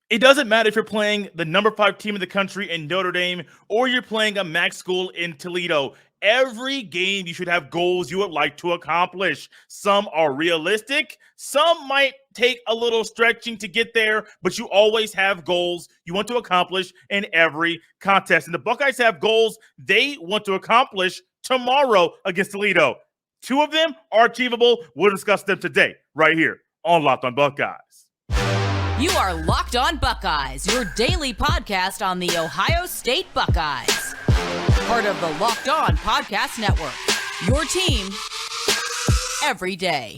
It doesn't matter if you're playing the number 5 team in the country in Notre Dame or you're playing a MAC school in Toledo. Every game you should have goals you would like to accomplish. Some are realistic, some might take a little stretching to get there, but you always have goals you want to accomplish in every contest. And the Buckeyes have goals they want to accomplish tomorrow against Toledo. 2 of them are achievable. We'll discuss them today, right here on Locked on Buckeyes. You are Locked on Buckeyes, your daily podcast on the Ohio State Buckeyes. Part of the Locked on Podcast Network, your team every day.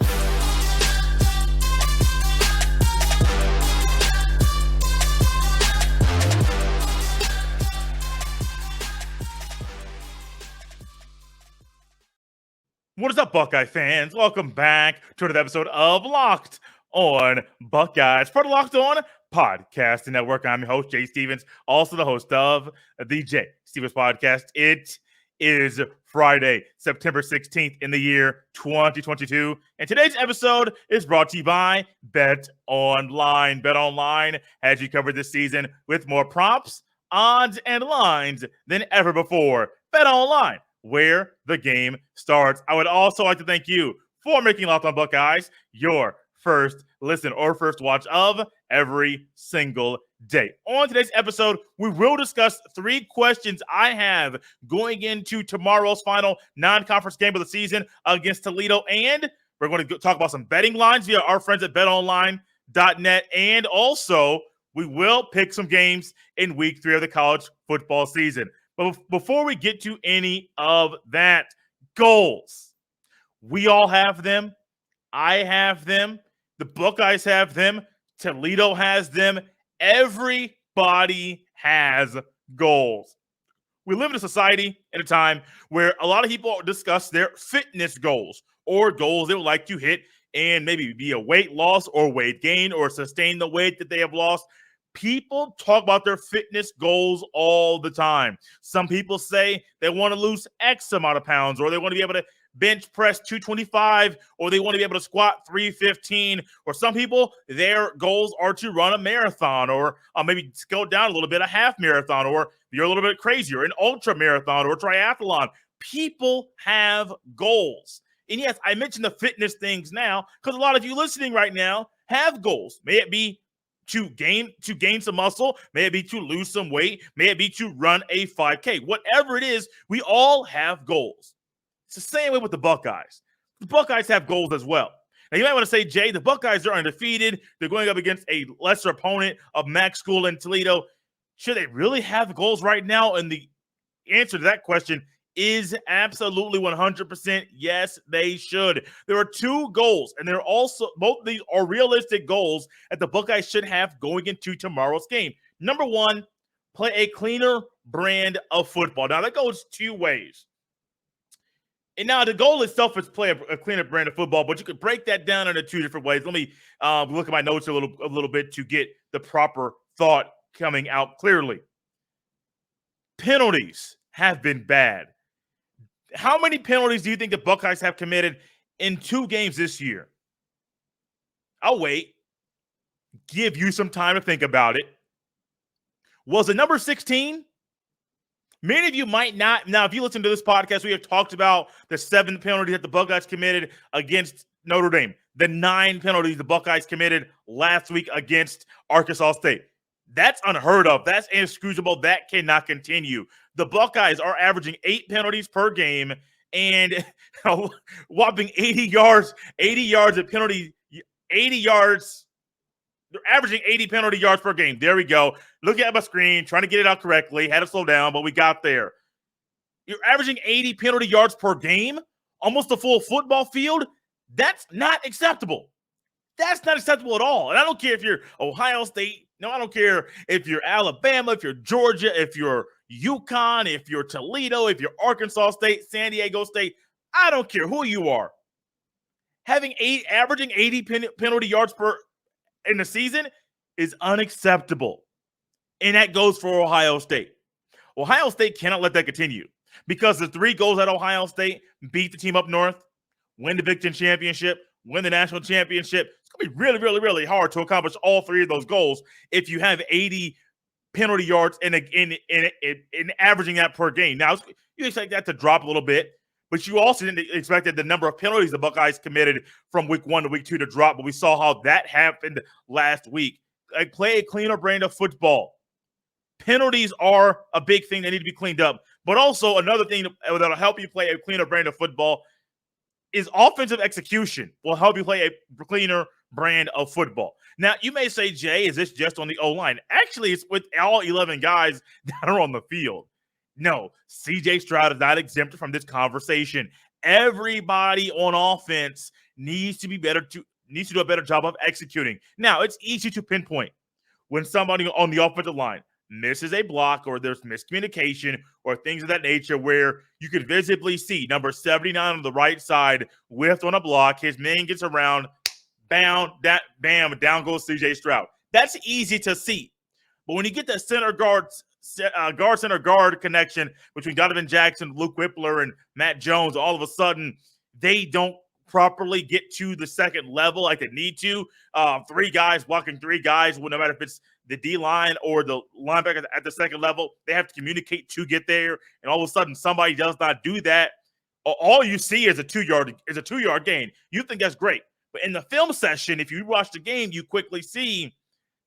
What is up, Buckeye fans? Welcome back to another episode of Locked on Buckeyes, part of Locked on Podcast Network. I'm your host, Jay Stevens, also the host of the Jay Stevens Podcast. It is Friday, September 16th in the year 2022, and today's episode is brought to you by BetOnline. BetOnline has you covered this season with more props, odds, and lines than ever before. BetOnline, where the game starts. I would also like to thank you for making Locked on Buckeyes your first listen or first watch of every single day. On today's episode, we will discuss 3 questions I have going into tomorrow's final non-conference game of the season against Toledo, and we're going to talk about some betting lines via our friends at betonline.net, and also we will pick some games in week 3 of the college football season. But before we get to any of that, goals. We all have them. I have them. The Buckeyes have them. Toledo has them. Everybody has goals. We live in a society at a time where a lot of people discuss their fitness goals or goals they would like to hit and maybe be a weight loss or weight gain or sustain the weight that they have lost. People talk about their fitness goals all the time. Some people say they want to lose X amount of pounds, or they want to be able to bench press 225, or they want to be able to squat 315, or some people, their goals are to run a marathon, or maybe scale down a little bit, a half marathon, or you're a little bit crazier, an ultra marathon or triathlon. People have goals. And yes, I mentioned the fitness things now because a lot of you listening right now have goals. May it be to gain some muscle, may it be to lose some weight, may it be to run a 5K. Whatever it is, we all have goals. It's the same way with the Buckeyes. The Buckeyes have goals as well. Now, you might want to say, Jay, the Buckeyes are undefeated. They're going up against a lesser opponent of MAC school in Toledo. Should they really have goals right now? And the answer to that question is absolutely 100% yes, they should. There are 2 goals, and they're also both of these are realistic goals that the Buckeyes should have going into tomorrow's game. Number 1, play a cleaner brand of football. Now, that goes 2 ways. And now the goal itself is play a cleaner brand of football, but you could break that down into 2 different ways. Let me look at my notes a little bit to get the proper thought coming out clearly. Penalties have been bad. How many penalties do you think the Buckeyes have committed in 2 games this year? I'll wait. Give you some time to think about it. Was it number 16? Many of you might not. Now, if you listen to this podcast, we have talked about the 7 penalties that the Buckeyes committed against Notre Dame, the 9 penalties the Buckeyes committed last week against Arkansas State. That's unheard of. That's inexcusable. That cannot continue. The Buckeyes are averaging 8 penalties per game and a whopping 80 yards of penalty, 80 yards. They're averaging 80 penalty yards per game. There we go. Looking at my screen, trying to get it out correctly. Had to slow down, but we got there. You're averaging 80 penalty yards per game, almost a full football field. That's not acceptable. That's not acceptable at all. And I don't care if you're Ohio State. No, I don't care if you're Alabama, if you're Georgia, if you're UConn, if you're Toledo, if you're Arkansas State, San Diego State. I don't care who you are. Averaging 80 penalty yards in the season is unacceptable. And that goes for Ohio State. Ohio State cannot let that continue because the 3 goals at Ohio State: beat the team up north, win the Big Ten championship, win the national championship. It'd be really, really, really hard to accomplish all three of those goals if you have 80 penalty yards in averaging that per game. Now, you expect that to drop a little bit, but you also didn't expect that the number of penalties the Buckeyes committed from week 1 to week 2 to drop, but we saw how that happened last week. Like, play a cleaner brand of football. Penalties are a big thing that need to be cleaned up, but also another thing that'll help you play a cleaner brand of football is offensive execution will help you play a cleaner brand of football. Now, you may say, Jay, is this just on the O-line? Actually, it's with all 11 guys that are on the field. No, C.J. Stroud is not exempt from this conversation. Everybody on offense needs to do a better job of executing. Now, it's easy to pinpoint when somebody on the offensive line misses a block or there's miscommunication or things of that nature where you could visibly see number 79 on the right side whiffed on a block. His man gets around, bam, down goes C.J. Stroud. That's easy to see. But when you get that center guard connection between Donovan Jackson, Luke Whippler, and Matt Jones, all of a sudden they don't properly get to the second level like they need to. 3 guys blocking 3 guys, no matter if it's the D-line or the linebacker at the second level, they have to communicate to get there. And all of a sudden somebody does not do that. All you see is a 2-yard gain. You think that's great. But in the film session, if you watch the game, you quickly see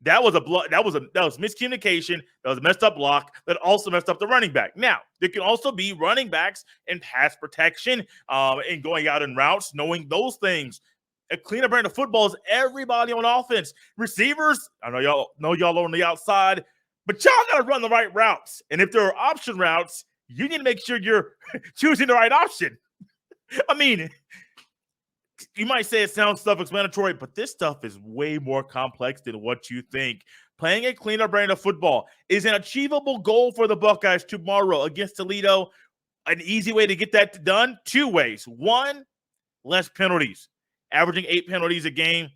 that was miscommunication. That was a messed up block that also messed up the running back. Now, there can also be running backs in pass protection and going out in routes, knowing those things. A cleaner brand of football is everybody on offense. Receivers, I know y'all are on the outside, but y'all got to run the right routes. And if there are option routes, you need to make sure you're choosing the right option. I mean, you might say it sounds self-explanatory, but this stuff is way more complex than what you think. Playing a cleaner brand of football is an achievable goal for the Buckeyes tomorrow against Toledo. An easy way to get that done, 2 ways. 1, less penalties. Averaging 8 penalties a game,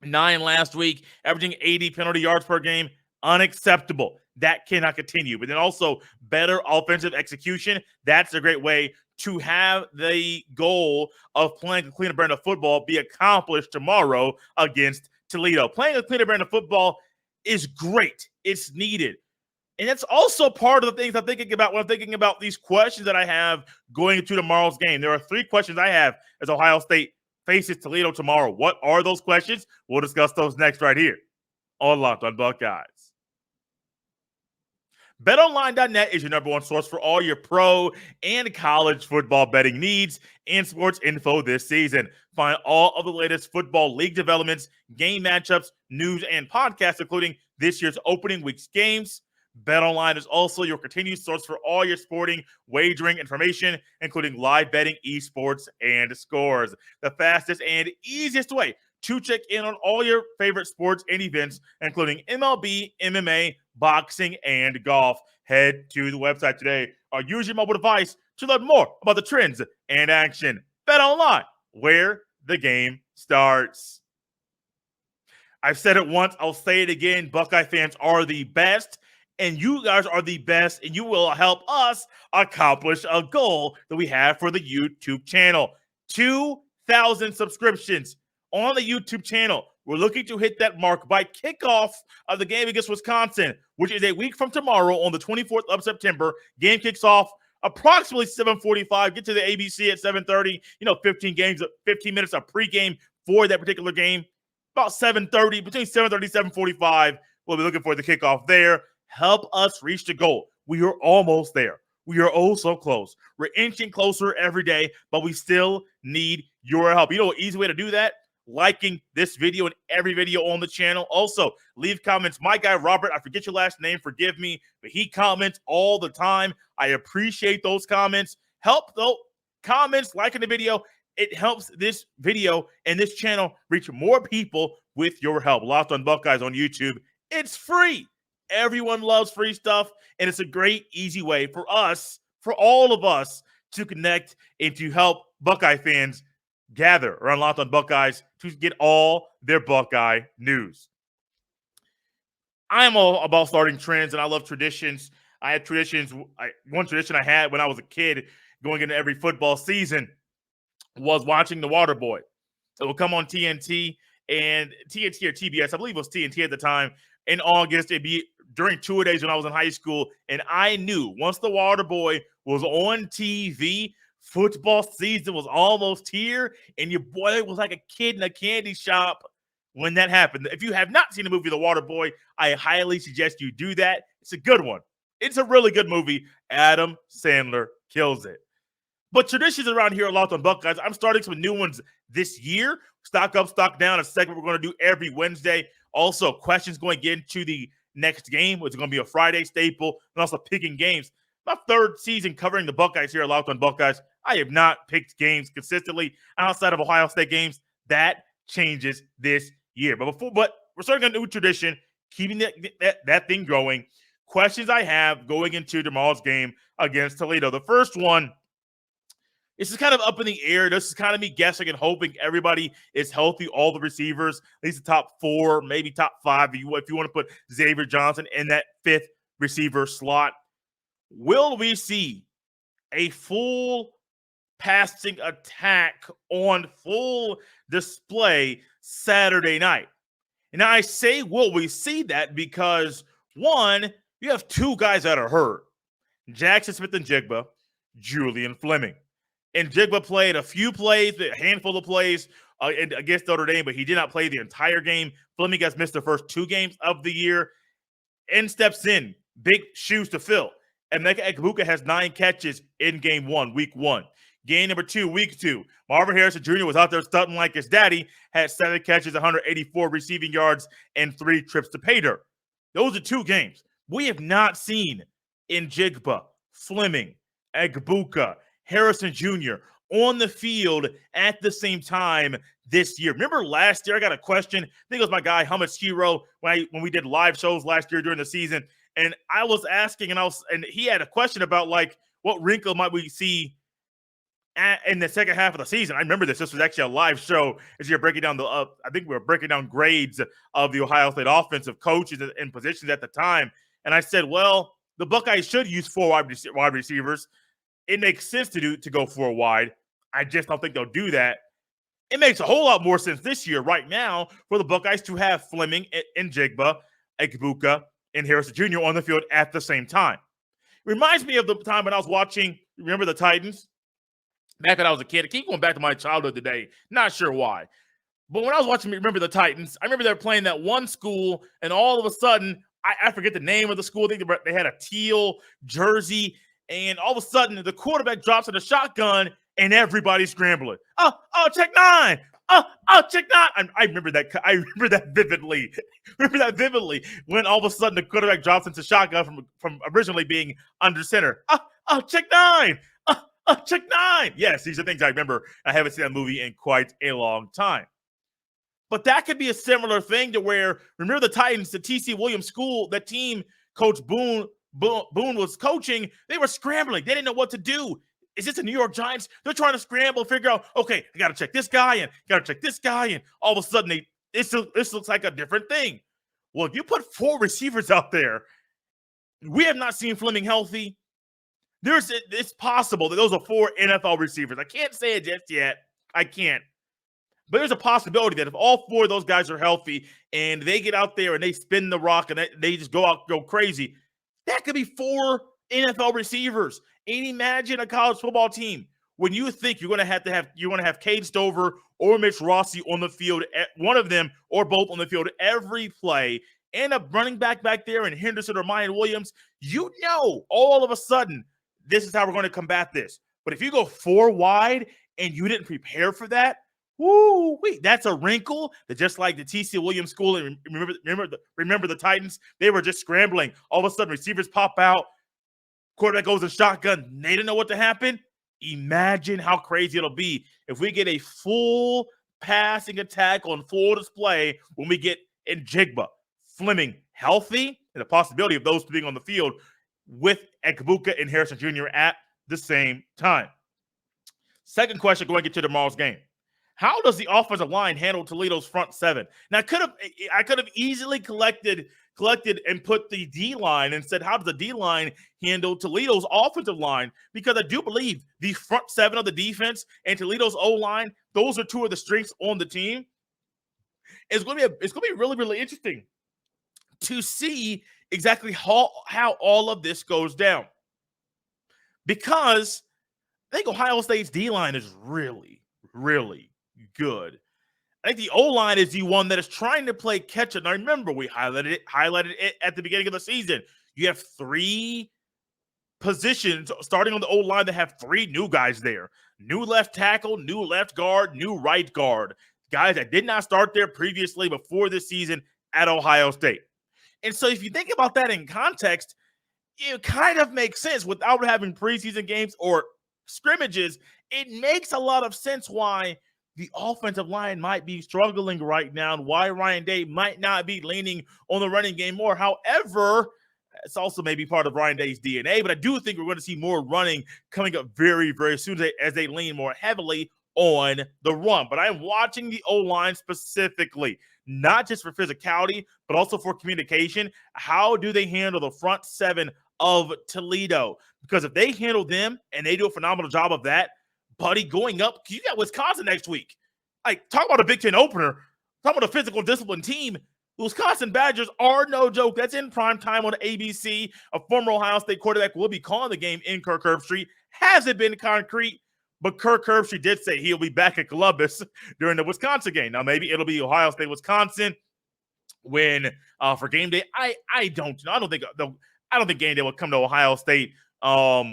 9 last week, averaging 80 penalty yards per game. Unacceptable. That cannot continue. But then also better offensive execution. That's a great way to have the goal of playing a cleaner brand of football be accomplished tomorrow against Toledo. Playing a cleaner brand of football is great. It's needed. And that's also part of the things I'm thinking about when I'm thinking about these questions that I have going into tomorrow's game. There are 3 questions I have as Ohio State faces Toledo tomorrow. What are those questions? We'll discuss those next right here on Locked on Buckeyes. BetOnline.net is your number 1 source for all your pro and college football betting needs and sports info this season. Find all of the latest football league developments, game matchups, news, and podcasts, including this year's opening week's games. BetOnline is also your continued source for all your sporting wagering information, including live betting, esports, and scores. The fastest and easiest way to check in on all your favorite sports and events, including MLB, MMA, boxing, and golf. Head to the website today or use your mobile device to learn more about the trends and action. BetOnline, where the game starts. I've said it once, I'll say it again. Buckeye fans are the best, and you guys are the best, and you will help us accomplish a goal that we have for the YouTube channel. 2,000 subscriptions on the YouTube channel. We're looking to hit that mark by kickoff of the game against Wisconsin, which is a week from tomorrow on the 24th of September. Game kicks off approximately 7:45. Get to the ABC at 7:30. 15 minutes of pregame for that particular game. About 7:30, between 7:30 and 7:45. We'll be looking for the kickoff there. Help us reach the goal. We are almost there. We are oh so close. We're inching closer every day, but we still need your help. You know an easy way to do that? Liking this video and every video on the channel. Also, leave comments. My guy, Robert, I forget your last name, forgive me, but he comments all the time. I appreciate those comments. Help, though, comments, liking the video. It helps this video and this channel reach more people with your help. Locked on Buckeyes on YouTube. It's free. Everyone loves free stuff, and it's a great, easy way for us, for all of us, to connect and to help Buckeye fans gather around Locked on Buckeyes to get all their Buckeye news. I am all about starting trends, and I love traditions. I had traditions. One tradition I had when I was a kid going into every football season was watching The Waterboy. It would come on TNT, and TNT or TBS, I believe it was TNT at the time, in August. It'd be during two-a-days when I was in high school, and I knew once the Water Boy was on TV, football season was almost here, and your boy was like a kid in a candy shop when that happened. If you have not seen the movie The Water Boy, I highly suggest you do that. It's a good one. It's a really good movie. Adam Sandler kills it. But traditions around here are Locked on Buckeyes. I'm starting some new ones this year. Stock up, stock down, a segment we're going to do every Wednesday. Also, questions going into the next game, which is going to be a Friday staple, and also picking games. My third season covering the Buckeyes here at Locked on Buckeyes. I have not picked games consistently outside of Ohio State games. That changes this year. But we're starting a new tradition, keeping that thing going. Questions I have going into tomorrow's game against Toledo. The first one, this is kind of up in the air. This is kind of me guessing and hoping everybody is healthy, all the receivers, at least the top 4, maybe top 5, if you want to put Xavier Johnson in that 5th receiver slot. Will we see a full passing attack on full display Saturday night? And I say, will we see that? Because, one, you have 2 guys that are hurt. Jackson Smith-Njigba, Julian Fleming. And Njigba played a few plays, a handful of plays against Notre Dame, but he did not play the entire game. Fleming has missed the first 2 games of the year. And steps in. Big shoes to fill. Emeka Egbuka has 9 catches in game 1, week 1. Game number 2, week 2. Marvin Harrison Jr. was out there stunting like his daddy, had 7 catches, 184 receiving yards, and 3 trips to pay dirt. Those are 2 games. We have not seen Njigba, Fleming, Egbuka, Harrison Jr. on the field at the same time this year. Remember last year, I got a question. I think it was my guy, Hummus Hero, when we did live shows last year during the season. And I was asking, and he had a question about, like, what wrinkle might we see in the second half of the season. I remember this. This was actually a live show as you're breaking down I think we were breaking down grades of the Ohio State offensive coaches and positions at the time. And I said, well, the Buckeyes should use 4 wide receivers. It makes sense to go 4 wide. I just don't think they'll do that. It makes a whole lot more sense this year, right now, for the Buckeyes to have Fleming and Njigba, Egbuka, and Harrison Jr. on the field at the same time. It reminds me of the time when I was watching, remember the Titans? Back when I was a kid. I keep going back to my childhood today. Not sure why. But when I was watching Remember the Titans, I remember they were playing that one school, and all of a sudden, I forget the name of the school. I think they had a teal jersey, and all of a sudden, the quarterback drops in a shotgun, and everybody's scrambling. Oh, check 9. Oh, check 9. I remember that. I remember that vividly. When all of a sudden the quarterback drops into shotgun from originally being under center. Oh, check 9. Check 9. Yes, these are things I remember. I haven't seen that movie in quite a long time. But that could be a similar thing to where, remember the Titans, the T.C. Williams school, that team Coach Boone was coaching, they were scrambling. They didn't know what to do. Is this the New York Giants? They're trying to scramble, figure out, okay, I got to check this guy and got to check this guy. And all of a sudden, this looks like a different thing. Well, if you put 4 receivers out there, we have not seen Fleming healthy. It's possible that those are 4 NFL receivers. I can't say it just yet. I can't. But there's a possibility that if all 4 of those guys are healthy and they get out there and they spin the rock and they just go crazy, that could be 4 NFL receivers. And imagine a college football team when you think you're going to have Cade Stover or Mitch Rossi on the field, one of them or both on the field every play, and a running back there in Henderson or Mayan Williams. You know, all of a sudden, this is how we're going to combat this. But if you go 4 wide and you didn't prepare for that, that's a wrinkle that, just like the T.C. Williams school, and remember the Titans, they were just scrambling. All of a sudden, receivers pop out, quarterback goes in shotgun, they didn't know what to happen. Imagine how crazy it'll be if we get a full passing attack on full display when we get Njigba, Fleming healthy, and the possibility of those being on the field with Egbuka and Harrison Jr. at the same time. Second question going into tomorrow's game. How does the offensive line handle Toledo's front 7? Now, I could have easily collected and put the D-line and said, how does the D-line handle Toledo's offensive line? Because I do believe the front 7 of the defense and Toledo's O-line, those are 2 of the strengths on the team. It's going to be really, really interesting to see exactly how all of this goes down. Because I think Ohio State's D-line is really, really good. I think the O-line is the one that is trying to play catch-up. Now, remember, we highlighted it at the beginning of the season. You have 3 positions starting on the O-line that have 3 new guys there. New left tackle, new left guard, new right guard. Guys that did not start there previously before this season at Ohio State. And so if you think about that in context, it kind of makes sense without having preseason games or scrimmages. It makes a lot of sense why the offensive line might be struggling right now and why Ryan Day might not be leaning on the running game more. However, it's also maybe part of Ryan Day's DNA, but I do think we're going to see more running coming up very, very soon as they lean more heavily on the run. But I'm watching the O-line specifically, not just for physicality, but also for communication. How do they handle the front 7 of Toledo? Because if they handle them and they do a phenomenal job of that, buddy, going up, you got Wisconsin next week. Like, talk about a Big Ten opener. Talk about a physical discipline team. The Wisconsin Badgers are no joke. That's in prime time on ABC. A former Ohio State quarterback will be calling the game in Kirk Herbstreit. Hasn't been concrete, but Kirk Herbstreit did say he'll be back at Columbus during the Wisconsin game. Now, maybe it'll be Ohio State, Wisconsin when for game day. I don't know. I don't think game day will come to Ohio State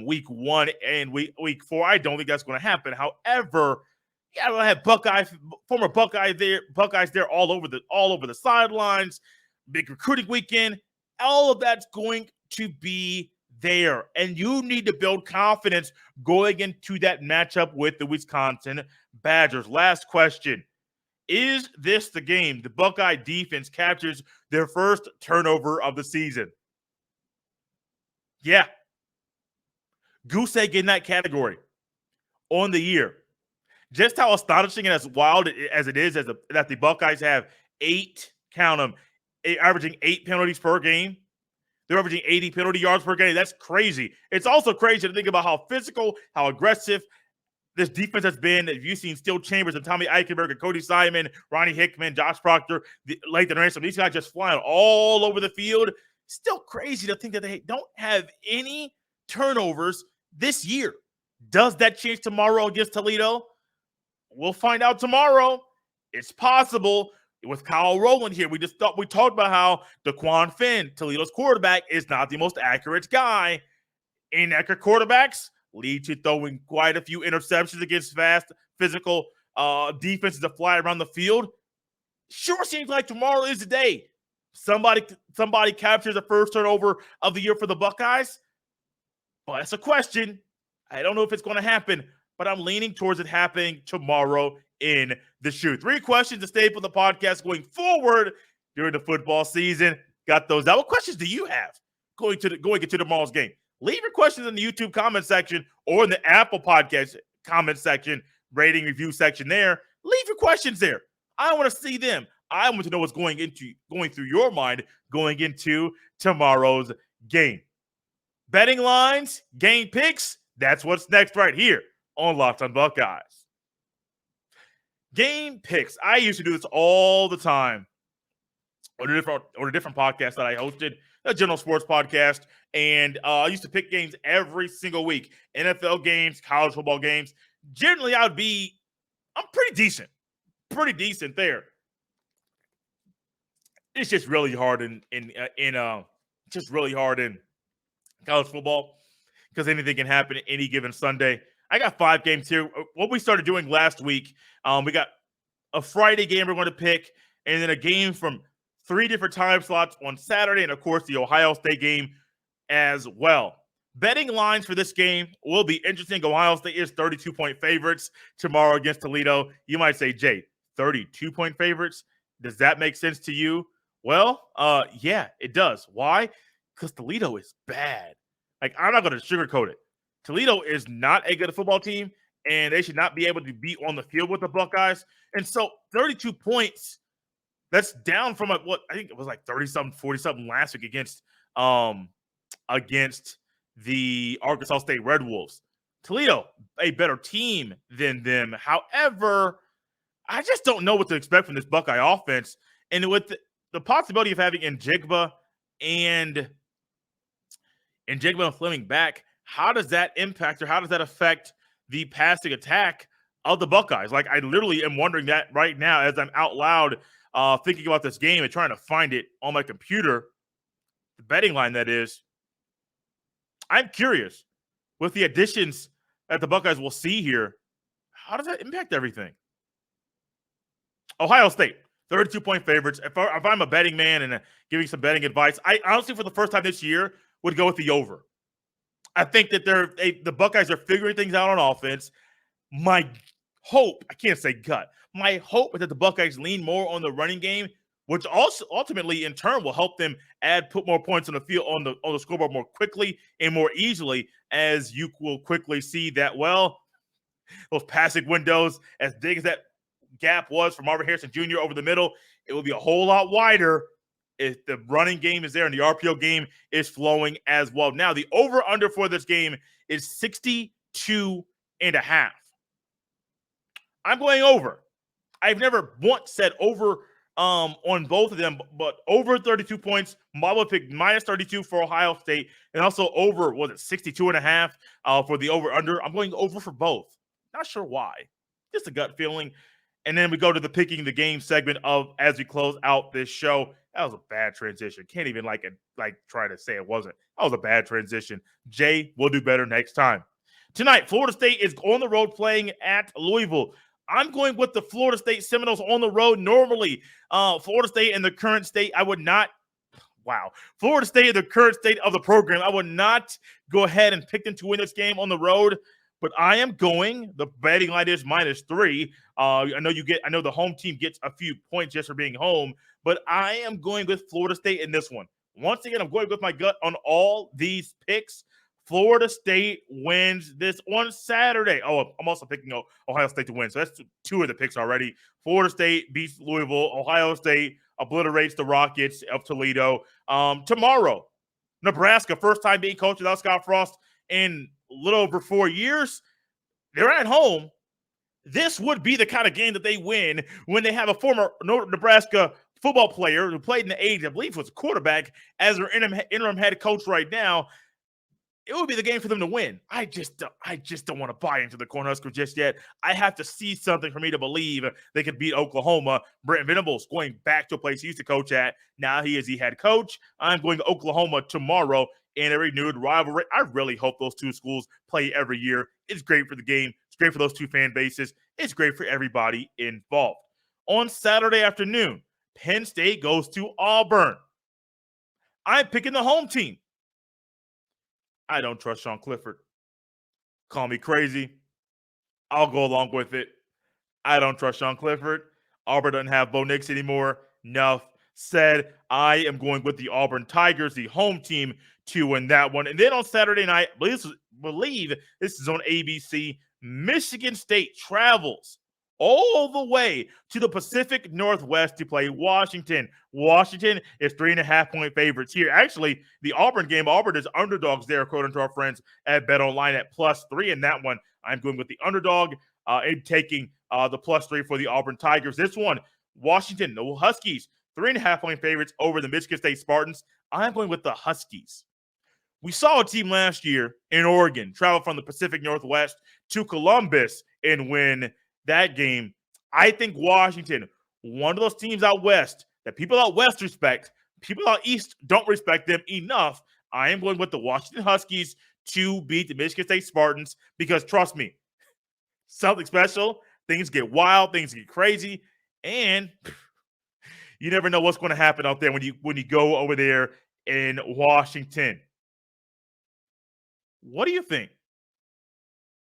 week 1 and week 4. I don't think that's going to happen. However, yeah, we'll have former Buckeyes there all over the sidelines. Big recruiting weekend. All of that's going to be there, and you need to build confidence going into that matchup with the Wisconsin Badgers. Last question. Is this the game the Buckeye defense captures their first turnover of the season? Yeah. Goose egg in that category on the year. Just how astonishing and as wild as it is that the Buckeyes have 8, count them, averaging 8 penalties per game. They're averaging 80 penalty yards per game. That's crazy. It's also crazy to think about how physical, how aggressive this defense has been. If you've seen Steel Chambers and Tommy Eichenberg and Cody Simon, Ronnie Hickman, Josh Proctor, Lathan Ransom, these guys just flying all over the field. Still crazy to think that they don't have any turnovers this year. Does that change tomorrow against Toledo? We'll find out tomorrow. It's possible. With Kyle Rowland here, we talked about how DeQuan Finn, Toledo's quarterback, is not the most accurate guy. Inaccurate quarterbacks lead to throwing quite a few interceptions against fast, physical defenses that fly around the field. Sure seems like tomorrow is the day. Somebody captures the first turnover of the year for the Buckeyes. But that's a question. I don't know if it's going to happen, but I'm leaning towards it happening tomorrow in the shoe. 3 questions to stay for the podcast going forward during the football season. Got those out. What questions do you have going into tomorrow's game? Leave your questions in the YouTube comment section or in the Apple Podcast comment section, rating review section there. Leave your questions there. I want to see them. I want to know what's going through your mind going into tomorrow's game. Betting lines, game picks, that's what's next right here on Locked on Buckeyes. Game picks. I used to do this all the time on a different podcast that I hosted, a general sports podcast, and I used to pick games every single week. NFL games, college football games. Generally, I'm pretty decent there. It's just really hard in college football because anything can happen any given Sunday. I got 5 games here. What we started doing last week, we got a Friday game we're going to pick, and then a game from 3 different time slots on Saturday, and of course the Ohio State game as well. Betting lines for this game will be interesting. Ohio State is 32-point favorites tomorrow against Toledo. You might say, Jay, 32-point favorites? Does that make sense to you? Well, yeah, it does. Why? Because Toledo is bad. Like, I'm not going to sugarcoat it. Toledo is not a good football team, and they should not be able to be on the field with the Buckeyes. And so 32 points, that's down from what I think it was like 30-something, 40-something last week against the Arkansas State Red Wolves. Toledo, a better team than them. However, I just don't know what to expect from this Buckeye offense. And with the possibility of having Njigba and Fleming back, how does that impact or how does that affect the passing attack of the Buckeyes? Like, I literally am wondering that right now as I'm out loud thinking about this game and trying to find it on my computer, the betting line that is. I'm curious with the additions that the Buckeyes will see here, how does that impact everything? Ohio State, 32-point favorites. If I'm a betting man and giving some betting advice, I honestly, for the first time this year, would go with the over. I think that the Buckeyes are figuring things out on offense. My hope, I can't say gut, my hope is that the Buckeyes lean more on the running game, which also ultimately in turn will help them put more points on the field on the scoreboard more quickly and more easily, as you will quickly see that, well, those passing windows, as big as that gap was for Marvin Harrison Jr. over the middle, it will be a whole lot wider if the running game is there and the RPO game is flowing as well. Now, the over-under for this game is 62.5. I'm going over. I've never once said over on both of them, but over 32 points. Mama picked minus 32 for Ohio State, and also over, was it 62.5 for the over-under? I'm going over for both. Not sure why. Just a gut feeling. And then we go to the picking the game segment of as we close out this show. That was a bad transition. Can't even try to say it wasn't. That was a bad transition. Jay, we'll do better next time. Tonight, Florida State is on the road playing at Louisville. I'm going with the Florida State Seminoles on the road. Normally, Florida State in the current state, I would not. Wow. Florida State in the current state of the program, I would not go ahead and pick them to win this game on the road. But I am going. The betting line is -3. I know the home team gets a few points just for being home, but I am going with Florida State in this one. Once again, I'm going with my gut on all these picks. Florida State wins this on Saturday. Oh, I'm also picking Ohio State to win. So that's two of the picks already. Florida State beats Louisville. Ohio State obliterates the Rockets of Toledo. Tomorrow, Nebraska, first time being coached without Scott Frost in a little over 4 years. They're at home. This would be the kind of game that they win when they have a former Nebraska football player who played in the 80s, I believe was a quarterback, as their interim head coach right now. It would be the game for them to win. I just don't want to buy into the Cornhuskers just yet. I have to see something for me to believe they could beat Oklahoma. Brent Venables going back to a place he used to coach at. Now he is the head coach. I'm going to Oklahoma tomorrow in a renewed rivalry. I really hope those two schools play every year. It's great for the game. It's great for those two fan bases. It's great for everybody involved. On Saturday afternoon, Penn State goes to Auburn. I'm picking the home team. I don't trust Sean Clifford. Call me crazy. I'll go along with it. I don't trust Sean Clifford. Auburn doesn't have Bo Nix anymore. Enough said. I am going with the Auburn Tigers, the home team, to win that one. And then on Saturday night, I believe this is on ABC, Michigan State travels all the way to the Pacific Northwest to play Washington. Washington is 3.5-point favorites here. Actually, the Auburn game, Auburn is underdogs there, according to our friends at BetOnline at +3. In that one, I'm going with the underdog and taking the +3 for the Auburn Tigers. This one, Washington, the Huskies, 3.5-point favorites over the Michigan State Spartans. I'm going with the Huskies. We saw a team last year in Oregon travel from the Pacific Northwest to Columbus and win that game. I think Washington, one of those teams out west that people out west respect, people out east don't respect them enough. I am going with the Washington Huskies to beat the Michigan State Spartans because, trust me, something special. Things get wild, things get crazy, and you never know what's going to happen out there when you go over there in Washington. What do you think?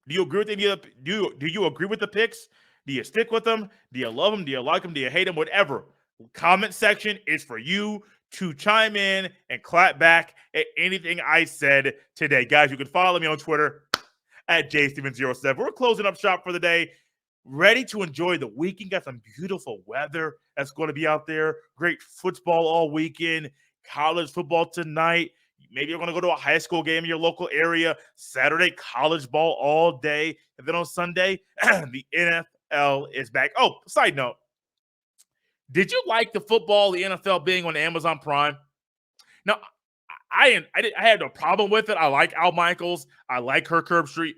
Do you agree with any of do you agree with the picks? Do you stick with them? Do you love them? Do you like them? Do you hate them? Whatever. Comment section is for you to chime in and clap back at anything I said today. Guys, you can follow me on Twitter at jstevens07. We're closing up shop for the day. Ready to enjoy the weekend. Got some beautiful weather that's going to be out there. Great football all weekend. College football tonight. Maybe you're going to go to a high school game in your local area. Saturday, college ball all day. And then on Sunday, the NFL is back. Oh, side note. Did you like the football, the NFL being on Amazon Prime? Now, I had no problem with it. I like Al Michaels. I like Kirk Herbstreit.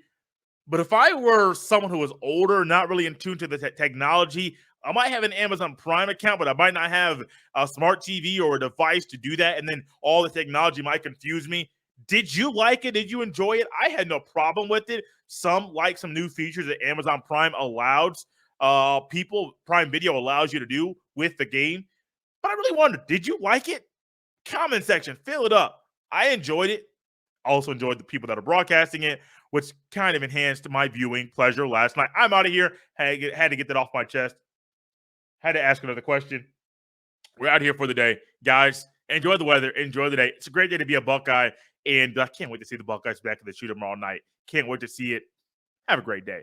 But if I were someone who was older, not really in tune to the technology, I might have an Amazon Prime account, but I might not have a smart TV or a device to do that. And then all the technology might confuse me. Did you like it? Did you enjoy it? I had no problem with it. Some like some new features that Amazon Prime allows people, Prime Video allows you to do with the game. But I really wondered, did you like it? Comment section, fill it up. I enjoyed it. Also enjoyed the people that are broadcasting it, which kind of enhanced my viewing pleasure last night. I'm out of here. Had to get that off my chest. Had to ask another question. We're out here for the day. Guys, enjoy the weather. Enjoy the day. It's a great day to be a Buckeye, and I can't wait to see the Buckeyes back in the shoot tomorrow night. Can't wait to see it. Have a great day.